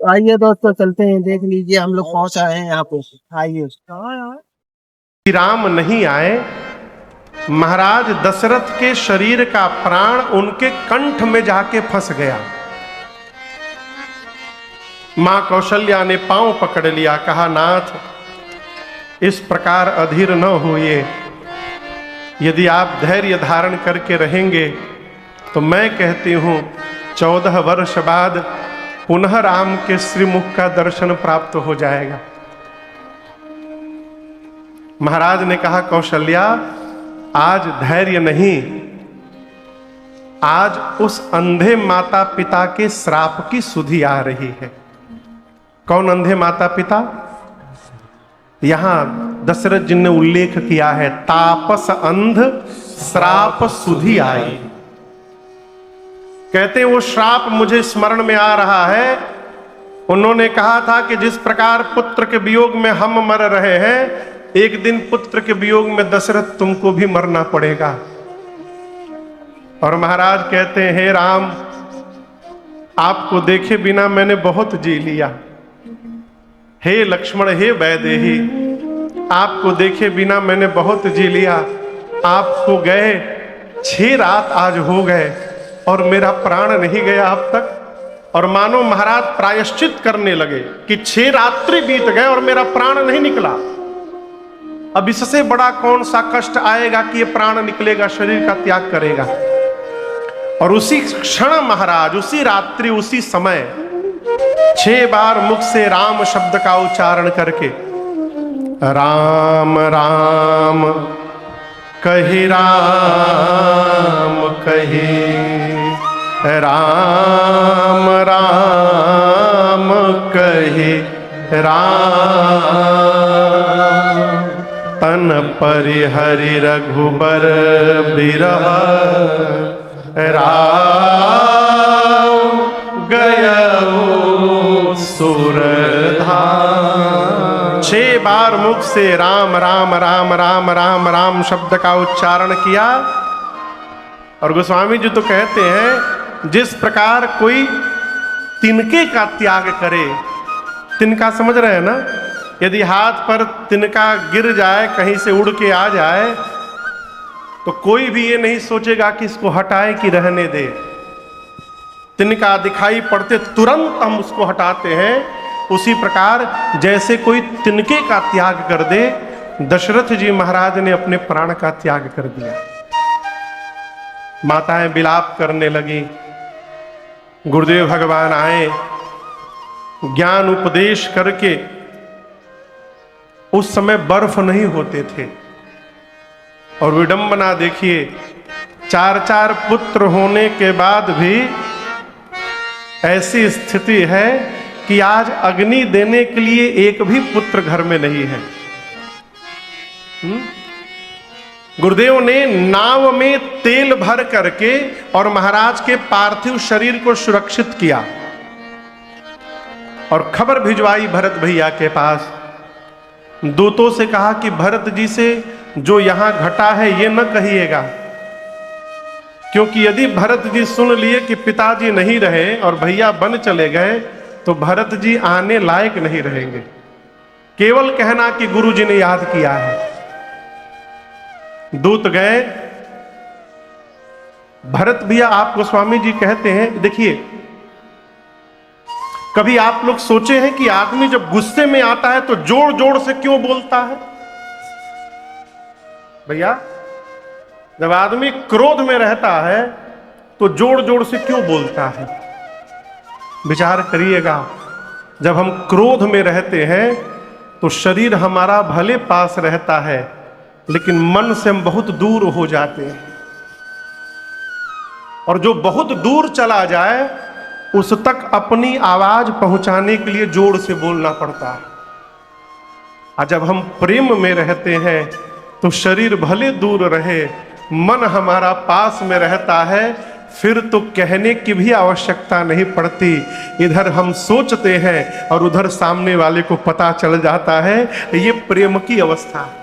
आइए दोस्तों चलते हैं, देख लीजिए हम लोग पहुंच आए हैं यहाँ पे। आइए। राम नहीं आए, महाराज दशरथ के शरीर का प्राण उनके कंठ में जाके फंस गया। मां कौशल्या ने पांव पकड़ लिया, कहा नाथ इस प्रकार अधीर न होइए, यदि आप धैर्य धारण करके रहेंगे तो मैं कहती हूं 14 वर्ष बाद पुनः राम के श्रीमुख का दर्शन प्राप्त हो जाएगा। महाराज ने कहा कौशल्या आज धैर्य नहीं, आज उस अंधे माता पिता के श्राप की सुधि आ रही है। कौन अंधे माता पिता? यहां दशरथ जी ने उल्लेख किया है, तापस अंध श्राप सुधि आई। कहते हैं वो श्राप मुझे स्मरण में आ रहा है। उन्होंने कहा था कि जिस प्रकार पुत्र के वियोग में हम मर रहे हैं, एक दिन पुत्र के वियोग में दशरथ तुमको भी मरना पड़ेगा। और महाराज कहते हैं हे राम, आपको देखे बिना मैंने बहुत जी लिया। हे लक्ष्मण, हे वैदेही, आपको देखे बिना मैंने बहुत जी लिया। आपको गए 6 रात आज हो गए और मेरा प्राण नहीं गया अब तक। और मानो महाराज प्रायश्चित करने लगे कि 6 रात्रि बीत गए और मेरा प्राण नहीं निकला। अब इससे बड़ा कौन सा कष्ट आएगा कि ये प्राण निकलेगा, शरीर का त्याग करेगा। और उसी क्षण महाराज, उसी रात्रि, उसी समय 6 बार मुख से राम शब्द का उच्चारण करके राम राम कही, राम कही, राम राम कही, राम तन परिहरि रघुबर बिरह, राम गयो सुरधाम। 6 बार मुख से राम राम राम राम राम राम शब्द का उच्चारण किया। और गोस्वामी जी तो कहते हैं जिस प्रकार कोई तिनके का त्याग करे, तिनका समझ रहे हैं ना, यदि हाथ पर तिनका गिर जाए, कहीं से उड़ के आ जाए, तो कोई भी ये नहीं सोचेगा कि इसको हटाए कि रहने दे। तिनका दिखाई पड़ते तुरंत हम उसको हटाते हैं। उसी प्रकार जैसे कोई तिनके का त्याग कर दे, दशरथ जी महाराज ने अपने प्राण का त्याग कर दिया। माताएं विलाप करने लगी। गुरुदेव भगवान आए, ज्ञान उपदेश करके। उस समय बर्फ नहीं होते थे। और विडंबना देखिए, 4 पुत्र होने के बाद भी ऐसी स्थिति है कि आज अग्नि देने के लिए एक भी पुत्र घर में नहीं है। गुरुदेव ने नाव में तेल भर करके और महाराज के पार्थिव शरीर को सुरक्षित किया और खबर भिजवाई भरत भैया के पास। दूतों से कहा कि भरत जी से जो यहां घटा है ये न कहिएगा, क्योंकि यदि भरत जी सुन लिए कि पिताजी नहीं रहे और भैया बन चले गए तो भरत जी आने लायक नहीं रहेंगे। केवल कहना कि गुरु जी ने याद किया है। दूत गए। भरत भैया, आप गोस्वामी जी कहते हैं, देखिए कभी आप लोग सोचे हैं कि आदमी जब गुस्से में आता है तो जोर जोर से क्यों बोलता है? भैया, जब आदमी क्रोध में रहता है तो जोर जोर से क्यों बोलता है? विचार करिएगा। जब हम क्रोध में रहते हैं तो शरीर हमारा भले पास रहता है, लेकिन मन से हम बहुत दूर हो जाते हैं। और जो बहुत दूर चला जाए उस तक अपनी आवाज पहुंचाने के लिए जोर से बोलना पड़ता है। और जब हम प्रेम में रहते हैं तो शरीर भले दूर रहे, मन हमारा पास में रहता है, फिर तो कहने की भी आवश्यकता नहीं पड़ती। इधर हम सोचते हैं और उधर सामने वाले को पता चल जाता है। ये प्रेम की अवस्था है।